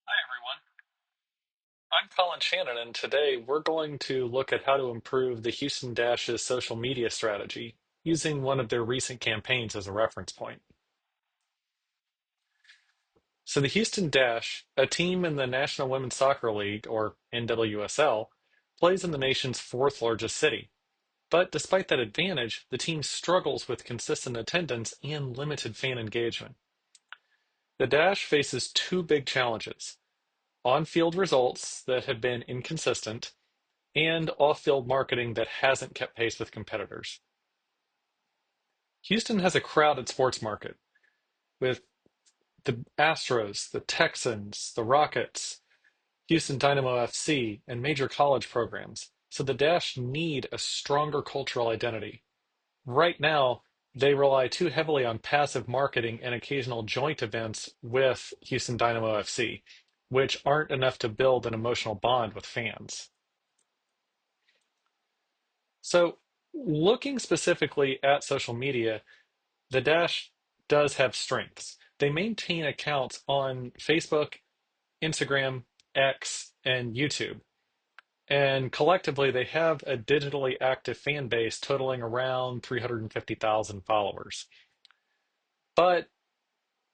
Hi, everyone. I'm Colin Shannon, and today we're going to look at how to improve the Houston Dash's social media strategy using one of their recent campaigns as a reference point. So, the Houston Dash, a team in the National Women's Soccer League, or NWSL, plays in the nation's fourth largest city. But despite that advantage, the team struggles with consistent attendance and limited fan engagement. The Dash faces two big challenges: on field results that have been inconsistent and off-field marketing that hasn't kept pace with competitors. Houston has a crowded sports market with the Astros, the Texans, the Rockets, Houston Dynamo FC, and major college programs. So the Dash need a stronger cultural identity. Right now, they rely too heavily on passive marketing and occasional joint events with Houston Dynamo FC, which aren't enough to build an emotional bond with fans. So, looking specifically at social media, the Dash does have strengths. They maintain accounts on Facebook, Instagram, X, and YouTube. And collectively, they have a digitally active fan base totaling around 350,000 followers. But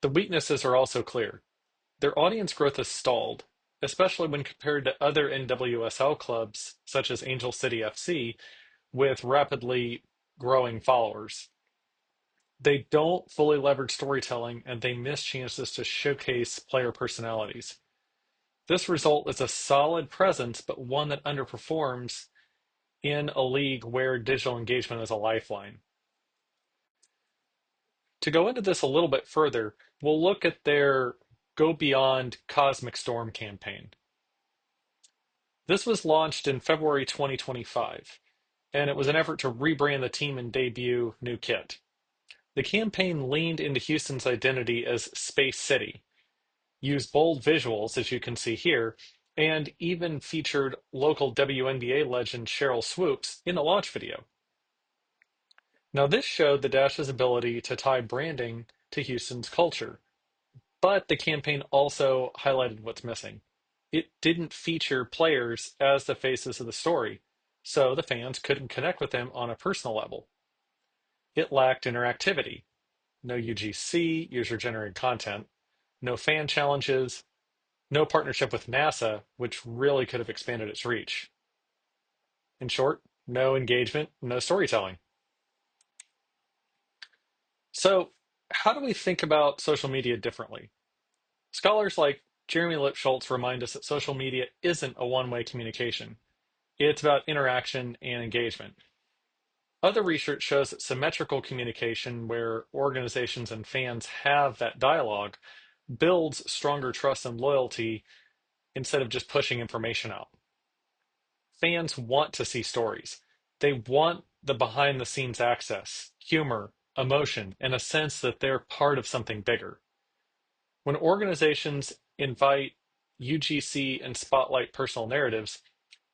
the weaknesses are also clear. Their audience growth has stalled, especially when compared to other NWSL clubs such as Angel City FC with rapidly growing followers. They don't fully leverage storytelling and they miss chances to showcase player personalities. This result is a solid presence, but one that underperforms in a league where digital engagement is a lifeline. To go into this a little bit further, we'll look at their Go Beyond Cosmic Storm campaign. This was launched in February 2025, and it was an effort to rebrand the team and debut new kit. The campaign leaned into Houston's identity as Space City, used bold visuals, as you can see here, and even featured local WNBA legend Cheryl Swoops in the launch video. Now, this showed the Dash's ability to tie branding to Houston's culture, but the campaign also highlighted what's missing. It didn't feature players as the faces of the story, so the fans couldn't connect with them on a personal level. It lacked interactivity. No UGC, user generated content, no fan challenges, no partnership with NASA, which really could have expanded its reach. In short, no engagement, no storytelling. So, how do we think about social media differently? Scholars like Jeremy Lipschultz remind us that social media isn't a one way communication, it's about interaction and engagement. Other research shows that symmetrical communication, where organizations and fans have that dialogue, builds stronger trust and loyalty instead of just pushing information out. Fans want to see stories. They want the behind the scenes access, humor, emotion, and a sense that they're part of something bigger. When organizations invite UGC and spotlight personal narratives,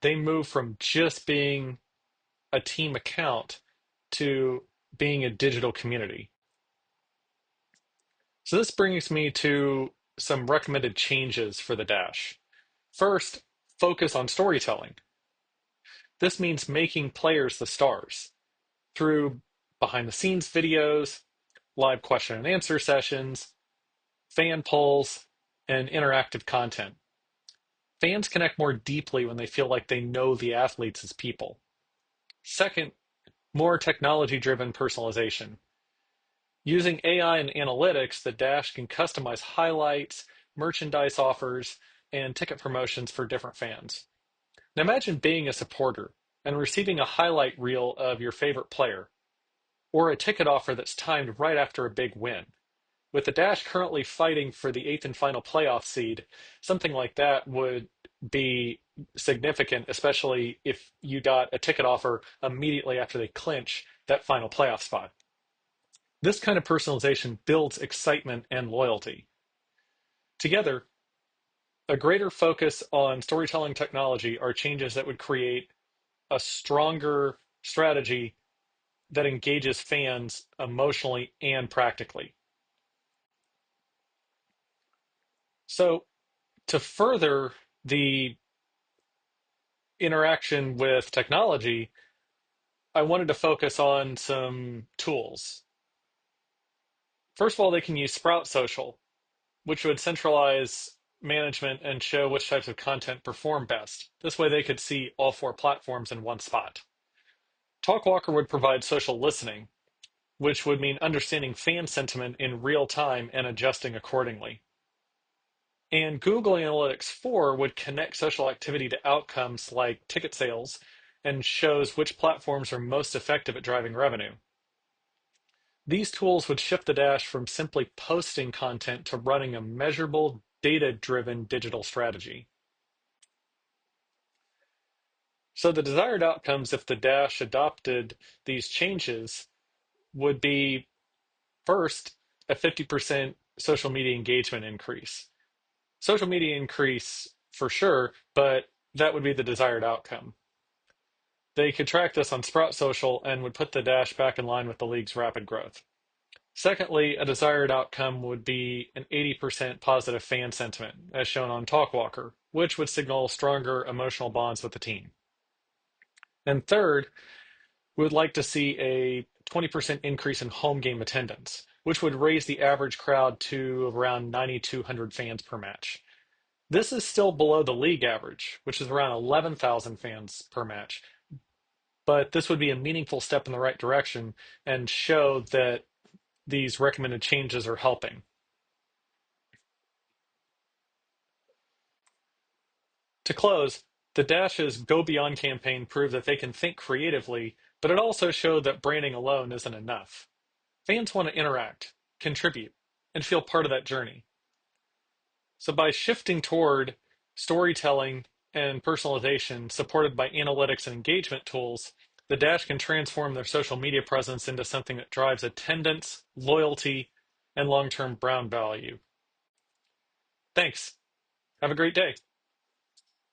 they move from just being a team account to being a digital community. So this brings me to some recommended changes for the Dash. First, focus on storytelling. This means making players the stars through behind the scenes videos, live question and answer sessions, fan polls, and interactive content. Fans connect more deeply when they feel like they know the athletes as people. Second, more technology driven personalization. Using AI and analytics, the Dash can customize highlights, merchandise offers, and ticket promotions for different fans. Now imagine being a supporter and receiving a highlight reel of your favorite player, or a ticket offer that's timed right after a big win. With the Dash currently fighting for the eighth and final playoff seed, something like that would be significant, especially if you got a ticket offer immediately after they clinch that final playoff spot. This kind of personalization builds excitement and loyalty. Together, a greater focus on storytelling technology are changes that would create a stronger strategy that engages fans emotionally and practically. So, To further the interaction with technology, I wanted to focus on some tools. First of all, they can use Sprout Social, which would centralize management and show which types of content perform best. This way they could see all four platforms in one spot. Talkwalker would provide social listening, which would mean understanding fan sentiment in real time and adjusting accordingly. And Google Analytics 4 would connect social activity to outcomes like ticket sales and shows which platforms are most effective at driving revenue. These tools would shift the Dash from simply posting content to running a measurable, data-driven digital strategy. So the desired outcomes if the Dash adopted these changes would be first, a 50% social media engagement increase. Social media increase for sure, but that would be the desired outcome. They could track this on Sprout Social and would put the Dash back in line with the league's rapid growth. Secondly, a desired outcome would be an 80% positive fan sentiment, as shown on Talkwalker, which would signal stronger emotional bonds with the team. And third, we would like to see a 20% increase in home game attendance, which would raise the average crowd to around 9,200 fans per match. This is still below the league average, which is around 11,000 fans per match, but this would be a meaningful step in the right direction and show that these recommended changes are helping. To close, the Dash's Go Beyond campaign proved that they can think creatively, but it also showed that branding alone isn't enough. Fans want to interact, contribute, and feel part of that journey. So by shifting toward storytelling and personalization supported by analytics and engagement tools, the Dash can transform their social media presence into something that drives attendance, loyalty, and long-term brand value. Thanks. Have a great day.